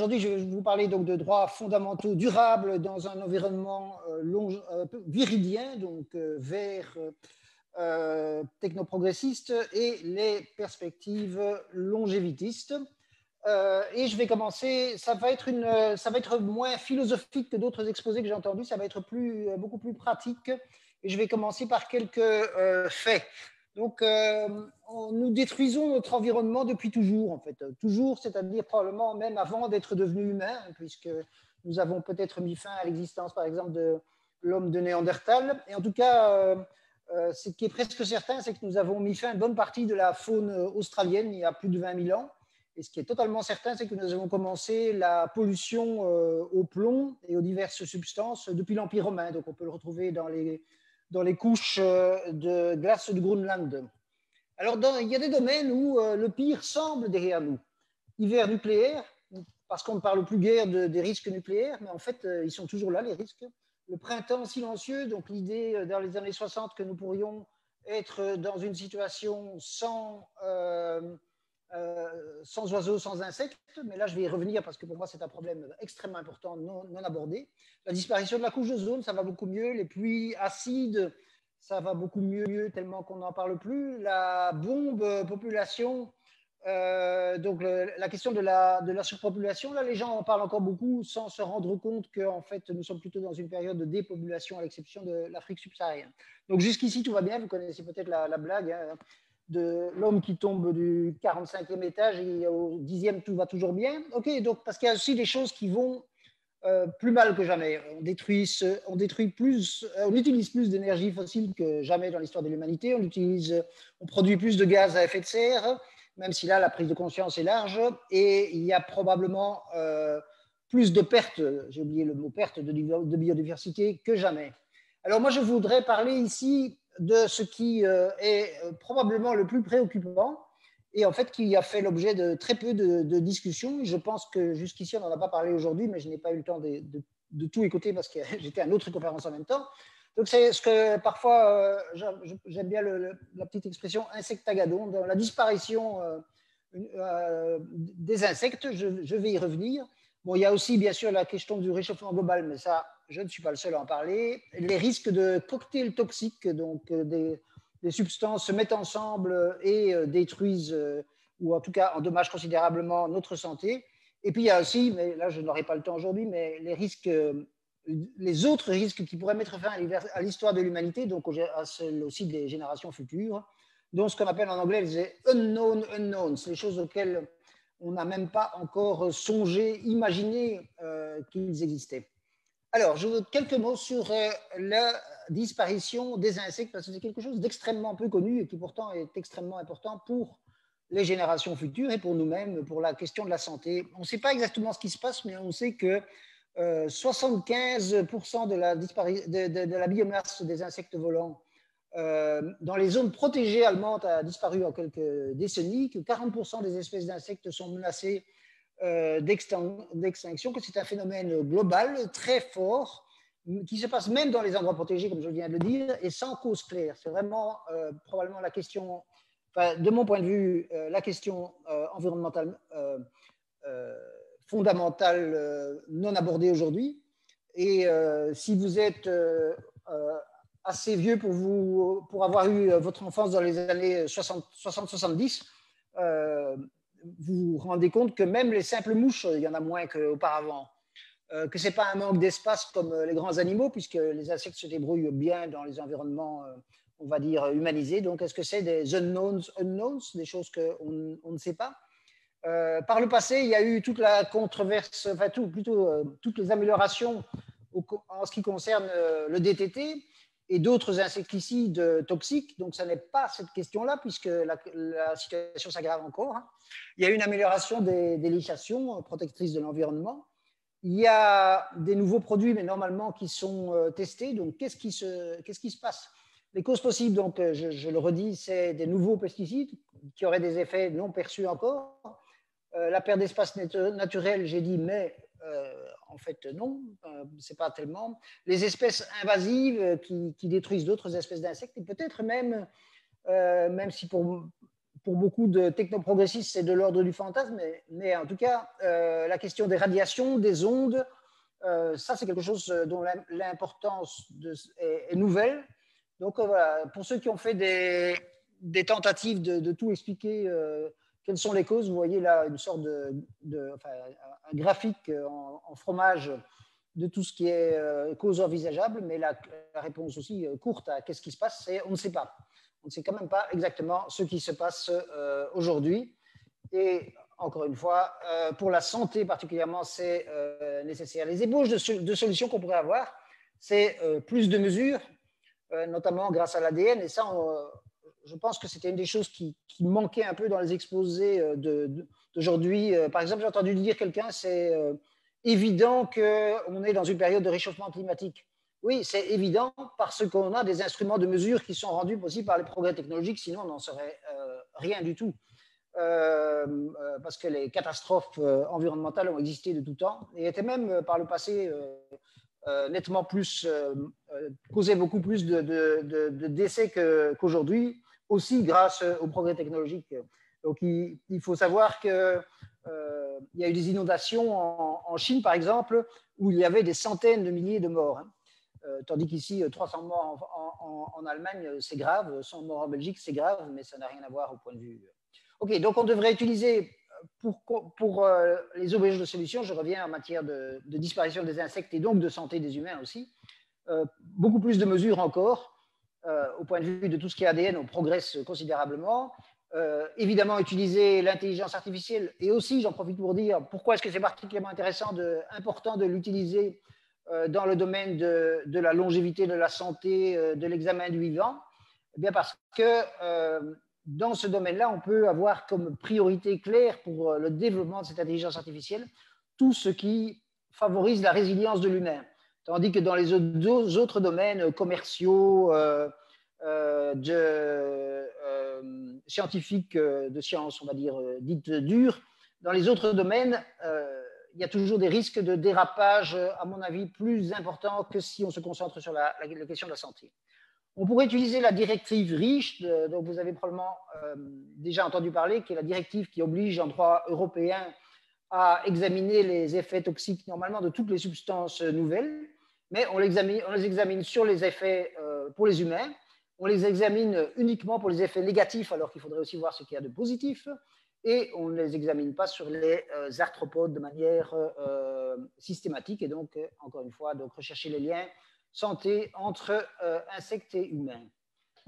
aujourd'hui, je vais vous parler donc de droits fondamentaux durables dans un environnement viridien, donc vert, technoprogressiste, et les perspectives longévitistes. Et je vais commencer, ça va être moins philosophique que d'autres exposés que j'ai entendus, ça va être beaucoup plus pratique, et je vais commencer par quelques faits. Donc, nous détruisons notre environnement depuis toujours, en fait. Toujours, c'est-à-dire probablement même avant d'être devenus humains, puisque nous avons peut-être mis fin à l'existence, par exemple, de l'homme de Néandertal. Et en tout cas, ce qui est presque certain, c'est que nous avons mis fin à une bonne partie de la faune australienne il y a plus de 20 000 ans. Et ce qui est totalement certain, c'est que nous avons commencé la pollution au plomb et aux diverses substances depuis l'Empire romain. Donc, on peut le retrouver dans les couches de glace du Groenland. Alors, il y a des domaines où le pire semble derrière nous. Hiver nucléaire, parce qu'on ne parle plus guère des risques nucléaires, mais en fait, ils sont toujours là, les risques. Le printemps silencieux, donc l'idée dans les années 60 que nous pourrions être dans une situation sans oiseaux, sans insectes, mais là je vais y revenir parce que pour moi c'est un problème extrêmement important, non abordé. La disparition de la couche d'ozone, ça va beaucoup mieux. Les pluies acides, ça va beaucoup mieux, tellement qu'on n'en parle plus. La bombe population, donc la question de la surpopulation, là les gens en parlent encore beaucoup sans se rendre compte qu'en fait nous sommes plutôt dans une période de dépopulation à l'exception de l'Afrique subsaharienne. Donc jusqu'ici tout va bien, vous connaissez peut-être la blague, hein, de l'homme qui tombe du 45e étage et au 10e tout va toujours bien. Ok, donc parce qu'il y a aussi des choses qui vont plus mal que jamais. On utilise plus d'énergie fossile que jamais dans l'histoire de l'humanité. On produit plus de gaz à effet de serre, même si là la prise de conscience est large. Et il y a probablement plus de pertes, j'ai oublié le mot perte, de biodiversité que jamais. Alors moi je voudrais parler ici de ce qui est probablement le plus préoccupant et en fait qui a fait l'objet de très peu de discussions. Je pense que jusqu'ici, on n'en a pas parlé aujourd'hui, mais je n'ai pas eu le temps de tout écouter parce que j'étais à une autre conférence en même temps. Donc c'est ce que parfois, j'aime bien la petite expression insectagadon, dans la disparition des insectes, je vais y revenir. Bon, il y a aussi bien sûr la question du réchauffement global, mais ça, je ne suis pas le seul à en parler. Les risques de cocktails toxiques, donc des substances se mettent ensemble et détruisent, ou en tout cas endommagent considérablement notre santé. Et puis il y a aussi, mais là je n'aurai pas le temps aujourd'hui, mais les autres risques qui pourraient mettre fin à l'histoire de l'humanité, donc à celle aussi des générations futures, dont ce qu'on appelle en anglais les unknown unknowns, les choses auxquelles on n'a même pas encore songé, imaginé qu'ils existaient. Alors, je veux quelques mots sur la disparition des insectes, parce que c'est quelque chose d'extrêmement peu connu et qui pourtant est extrêmement important pour les générations futures et pour nous-mêmes, pour la question de la santé. On ne sait pas exactement ce qui se passe, mais on sait que 75% de la biomasse des insectes volants dans les zones protégées allemandes a disparu en quelques décennies, que 40% des espèces d'insectes sont menacées d'extinction, que c'est un phénomène global très fort qui se passe même dans les endroits protégés, comme je viens de le dire, et sans cause claire. C'est vraiment probablement la question, enfin, de mon point de vue, la question environnementale fondamentale non abordée aujourd'hui. Et si vous êtes assez vieux pour avoir eu votre enfance dans les années 60-70, vous vous rendez compte que même les simples mouches, il y en a moins qu'auparavant. Que ce n'est pas un manque d'espace comme les grands animaux, puisque les insectes se débrouillent bien dans les environnements, on va dire, humanisés. Donc, est-ce que c'est des unknowns, des choses qu'on ne sait pas? Par le passé, il y a eu toute la controverse, enfin toutes les améliorations en ce qui concerne le DTT et d'autres insecticides toxiques. Donc, ça n'est pas cette question-là, puisque la situation s'aggrave encore. Il y a une amélioration des législations protectrices de l'environnement. Il y a des nouveaux produits, mais normalement, qui sont testés. Donc, qu'est-ce qui se passe? Les causes possibles, donc, je le redis, c'est des nouveaux pesticides qui auraient des effets non perçus encore. La perte d'espace naturel, j'ai dit, mais en fait, non, c'est pas tellement. Les espèces invasives qui détruisent d'autres espèces d'insectes, et peut-être même si pour pour beaucoup de technoprogressistes, c'est de l'ordre du fantasme, mais en tout cas, la question des radiations, des ondes, ça, c'est quelque chose dont l'importance est nouvelle. Donc, voilà, pour ceux qui ont fait des tentatives de tout expliquer, quelles sont les causes, vous voyez là une sorte enfin, un graphique en fromage de tout ce qui est cause envisageable, mais la réponse aussi courte à qu'est-ce qui se passe, c'est on ne sait pas. On ne sait quand même pas exactement ce qui se passe aujourd'hui. Et encore une fois, pour la santé particulièrement, c'est nécessaire. Les ébauches de solutions qu'on pourrait avoir, c'est plus de mesures, notamment grâce à l'ADN. Et ça, je pense que c'était une des choses qui manquait un peu dans les exposés d'aujourd'hui. Par exemple, j'ai entendu dire quelqu'un, c'est évident qu'on est dans une période de réchauffement climatique. Oui, c'est évident parce qu'on a des instruments de mesure qui sont rendus possibles par les progrès technologiques, sinon on n'en saurait rien du tout. Parce que les catastrophes environnementales ont existé de tout temps et étaient même par le passé nettement plus, causaient beaucoup plus de décès qu'aujourd'hui, aussi grâce aux progrès technologiques. Donc il faut savoir qu'il y a eu des inondations en Chine, par exemple, où il y avait des centaines de milliers de morts. Hein. Tandis qu'ici, 300 morts en Allemagne, c'est grave, 100 morts en Belgique, c'est grave, mais ça n'a rien à voir au point de vue. OK, donc on devrait utiliser pour les ébauches de solutions, je reviens en matière de disparition des insectes et donc de santé des humains aussi, beaucoup plus de mesures encore. Au point de vue de tout ce qui est ADN, on progresse considérablement. Évidemment, utiliser l'intelligence artificielle et aussi, j'en profite pour dire, pourquoi est-ce que c'est particulièrement important de l'utiliser dans le domaine de la longévité, de la santé, de l'examen du vivant? Eh bien parce que dans ce domaine-là, on peut avoir comme priorité claire pour le développement de cette intelligence artificielle tout ce qui favorise la résilience de l'humain. Tandis que dans les autres domaines commerciaux, scientifiques, de sciences, on va dire, dites dures, dans les autres domaines, il y a toujours des risques de dérapage, à mon avis, plus importants que si on se concentre sur la question de la santé. On pourrait utiliser la directive REACH, dont vous avez probablement déjà entendu parler, qui est la directive qui oblige en droit européen à examiner les effets toxiques normalement de toutes les substances nouvelles, mais on les examine sur les effets pour les humains, on les examine uniquement pour les effets négatifs, alors qu'il faudrait aussi voir ce qu'il y a de positif, et on ne les examine pas sur les arthropodes de manière systématique, et donc, encore une fois, donc rechercher les liens santé entre insectes et humains.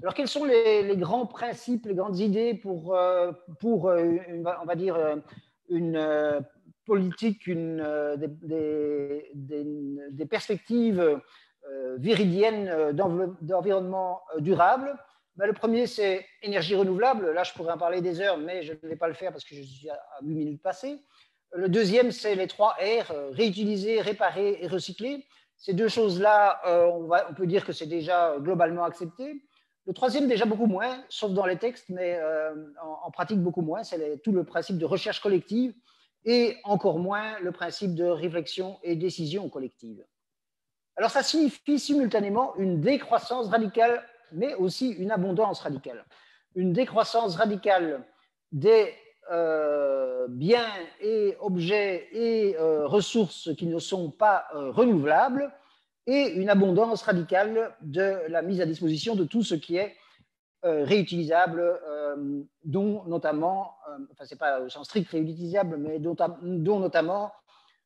Alors, quels sont les grands principes, les grandes idées pour on va dire, une politique, des perspectives viridiennes d'environnement durable? Ben, le premier, c'est énergie renouvelable. Là, je pourrais en parler des heures, mais je ne vais pas le faire parce que je suis à 8 minutes passées. Le deuxième, c'est les 3 R, réutiliser, réparer et recycler. Ces deux choses-là, on peut dire que c'est déjà globalement accepté. Le troisième, déjà beaucoup moins, sauf dans les textes, mais en pratique beaucoup moins. C'est tout le principe de recherche collective et encore moins le principe de réflexion et décision collective. Alors, ça signifie simultanément une décroissance radicale, mais aussi une abondance radicale. Une décroissance radicale des biens et objets et ressources qui ne sont pas renouvelables et une abondance radicale de la mise à disposition de tout ce qui est réutilisable, dont notamment, enfin c'est pas au sens strict réutilisable, mais dont notamment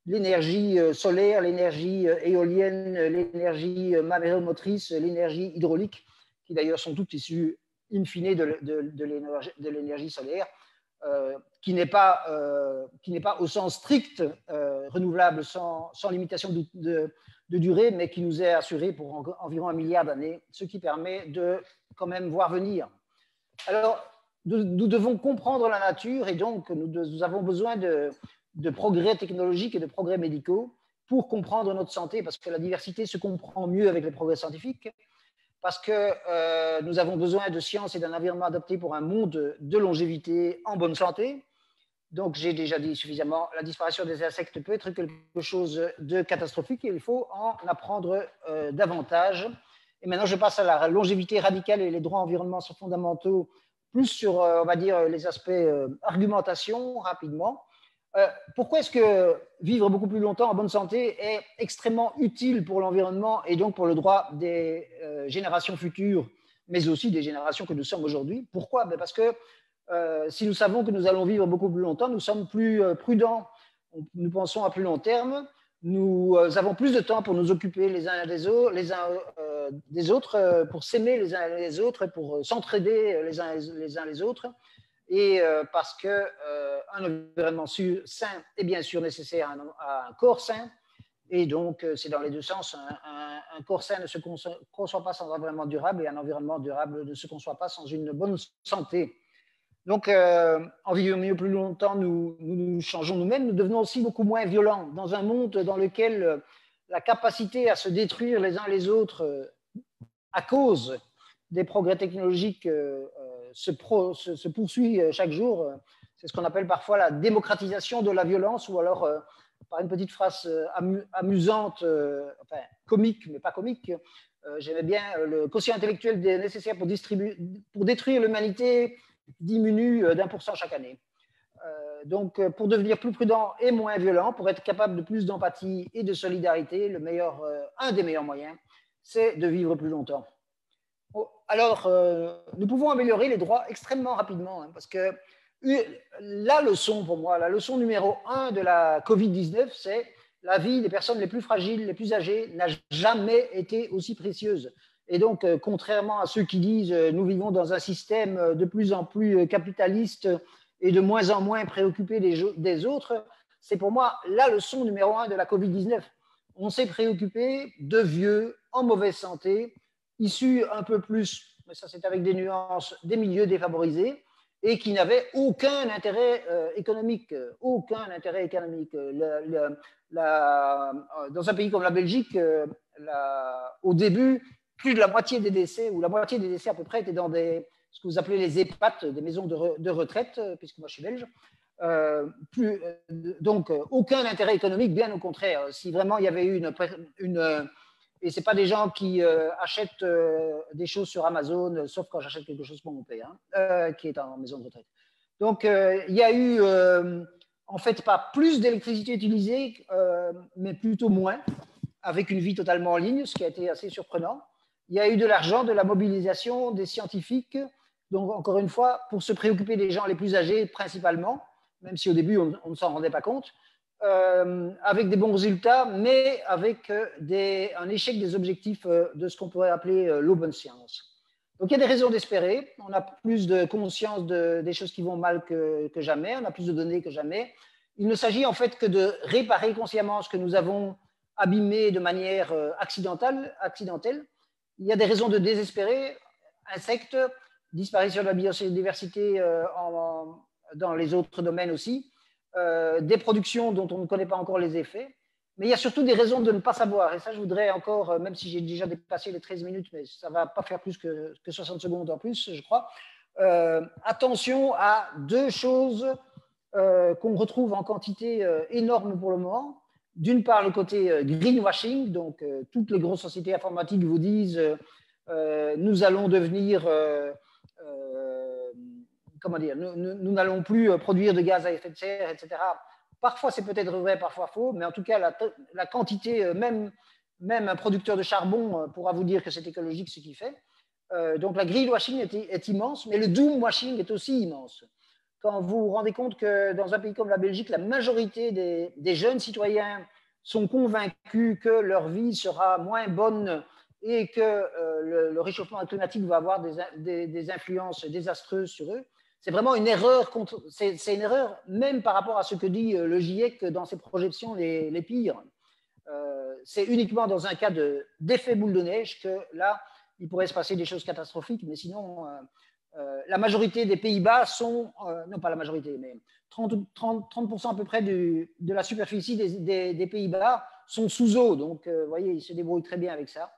l'énergie solaire, l'énergie éolienne, l'énergie marémotrice, l'énergie hydraulique, qui d'ailleurs sont toutes issues in fine de l'énergie solaire, qui n'est pas au sens strict renouvelable sans limitation de durée, mais qui nous est assuré pour environ 1 milliard d'années, ce qui permet de quand même voir venir. Alors, nous devons comprendre la nature et donc nous avons besoin de progrès technologiques et de progrès médicaux pour comprendre notre santé, parce que la diversité se comprend mieux avec les progrès scientifiques, parce que nous avons besoin de sciences et d'un environnement adapté pour un monde de longévité en bonne santé. Donc, j'ai déjà dit suffisamment, la disparition des insectes peut être quelque chose de catastrophique et il faut en apprendre davantage. Et maintenant, je passe à la longévité radicale et les droits environnementaux fondamentaux plus sur, on va dire, les aspects argumentation rapidement. Pourquoi est-ce que vivre beaucoup plus longtemps en bonne santé est extrêmement utile pour l'environnement et donc pour le droit des générations futures, mais aussi des générations que nous sommes aujourd'hui? Pourquoi? Parce que si nous savons que nous allons vivre beaucoup plus longtemps, nous sommes plus prudents, nous pensons à plus long terme, nous avons plus de temps pour nous occuper les uns des autres, pour s'aimer les uns les autres, pour s'entraider les uns les autres. Et parce qu'un environnement sain est bien sûr nécessaire à un corps sain. Et donc, c'est dans les deux sens. Un corps sain ne se conçoit pas sans un environnement durable et un environnement durable ne se conçoit pas sans une bonne santé. Donc, en vivant mieux plus longtemps, nous changeons nous-mêmes. Nous devenons aussi beaucoup moins violents dans un monde dans lequel la capacité à se détruire les uns les autres à cause des progrès technologiques se poursuit chaque jour. C'est ce qu'on appelle parfois la démocratisation de la violence, ou alors, par une petite phrase amusante, enfin comique, mais pas comique, j'aimais bien le quotient intellectuel nécessaire pour détruire l'humanité diminue d'1% chaque année. Donc, pour devenir plus prudent et moins violent, pour être capable de plus d'empathie et de solidarité, un des meilleurs moyens, c'est de vivre plus longtemps. Alors, nous pouvons améliorer les droits extrêmement rapidement, parce que la leçon, pour moi, la leçon numéro 1 de la Covid-19, c'est la vie des personnes les plus fragiles, les plus âgées, n'a jamais été aussi précieuse. Et donc, contrairement à ceux qui disent nous vivons dans un système de plus en plus capitaliste et de moins en moins préoccupé des autres, c'est pour moi la leçon numéro 1 de la Covid-19. On s'est préoccupé de vieux en mauvaise santé, issus un peu plus, mais ça c'est avec des nuances, des milieux défavorisés, et qui n'avaient aucun intérêt économique, aucun intérêt économique. Dans un pays comme la Belgique, au début, plus de la moitié des décès, ou la moitié des décès à peu près, étaient dans ce que vous appelez les EHPAD, des maisons de retraite, puisque moi je suis belge. Donc, aucun intérêt économique, bien au contraire. Si vraiment il y avait eu et ce n'est pas des gens qui achètent des choses sur Amazon, sauf quand j'achète quelque chose pour mon père, qui est en maison de retraite. Donc, il y a eu, en fait, pas plus d'électricité utilisée, mais plutôt moins, avec une vie totalement en ligne, ce qui a été assez surprenant. Il y a eu de l'argent, de la mobilisation des scientifiques, donc encore une fois, pour se préoccuper des gens les plus âgés principalement, même si au début on ne s'en rendait pas compte, avec des bons résultats, mais avec un échec des objectifs de ce qu'on pourrait appeler l'open science. Donc il y a des raisons d'espérer, on a plus de conscience des choses qui vont mal que jamais, on a plus de données que jamais. Il ne s'agit en fait que de réparer consciemment ce que nous avons abîmé de manière accidentelle. Il y a des raisons de désespérer, insectes, disparition de la biodiversité dans les autres domaines aussi, des productions dont on ne connaît pas encore les effets, mais il y a surtout des raisons de ne pas savoir. Et ça, je voudrais encore, même si j'ai déjà dépassé les 13 minutes, mais ça ne va pas faire plus que 60 secondes en plus, je crois. Attention à deux choses qu'on retrouve en quantité énorme pour le moment. D'une part, le côté greenwashing, donc toutes les grosses sociétés informatiques vous disent nous allons devenir, comment dire, nous n'allons plus produire de gaz à effet de serre, etc. Parfois, c'est peut-être vrai, parfois faux, mais en tout cas, la quantité, même un producteur de charbon pourra vous dire que c'est écologique ce qu'il fait. Donc, la greenwashing est immense, mais le doomwashing est aussi immense. Quand vous vous rendez compte que dans un pays comme la Belgique, la majorité des jeunes citoyens sont convaincus que leur vie sera moins bonne et que le réchauffement climatique va avoir des influences désastreuses sur eux, c'est vraiment une erreur. C'est une erreur même par rapport à ce que dit le GIEC dans ses projections les pires. C'est uniquement dans un cas d'effet boule de neige que là, il pourrait se passer des choses catastrophiques, mais sinon, la majorité des Pays-Bas sont, non pas la majorité, mais 30% à peu près de la superficie des Pays-Bas sont sous eau. Donc, vous voyez, ils se débrouillent très bien avec ça.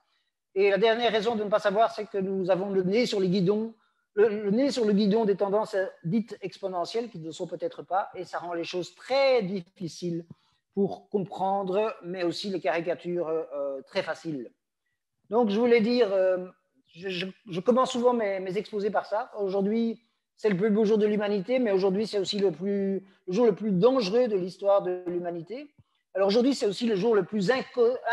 Et la dernière raison de ne pas savoir, c'est que nous avons le nez sur les guidons, le nez sur le guidon des tendances dites exponentielles, qui ne sont peut-être pas, et ça rend les choses très difficiles pour comprendre, mais aussi les caricatures très faciles. Donc, je voulais dire, je commence souvent mes exposés par ça. Aujourd'hui, c'est le plus beau jour de l'humanité, mais aujourd'hui, c'est aussi le jour le plus dangereux de l'histoire de l'humanité. Alors aujourd'hui, c'est aussi le jour le plus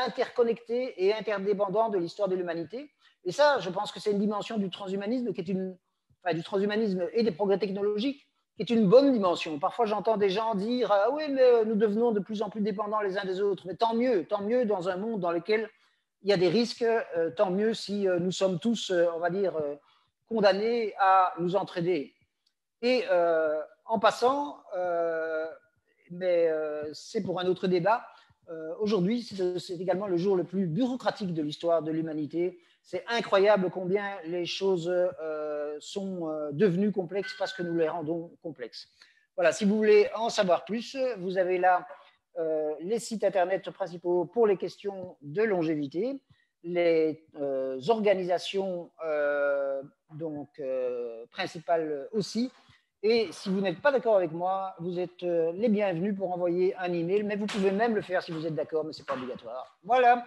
interconnecté et interdépendant de l'histoire de l'humanité. Et ça, je pense que c'est une dimension du transhumanisme du transhumanisme et des progrès technologiques qui est une bonne dimension. Parfois, j'entends des gens dire ah oui, mais nous devenons de plus en plus dépendants les uns des autres. Mais tant mieux dans un monde dans lequel il y a des risques, tant mieux si nous sommes tous, on va dire, condamnés à nous entraider. Et en passant, mais c'est pour un autre débat, aujourd'hui, c'est également le jour le plus bureaucratique de l'histoire de l'humanité. C'est incroyable combien les choses sont devenues complexes parce que nous les rendons complexes. Voilà, si vous voulez en savoir plus, vous avez là les sites internet principaux pour les questions de longévité, les organisations principales aussi. Et si vous n'êtes pas d'accord avec moi, vous êtes les bienvenus pour envoyer un email, mais vous pouvez même le faire si vous êtes d'accord, mais ce n'est pas obligatoire. Voilà.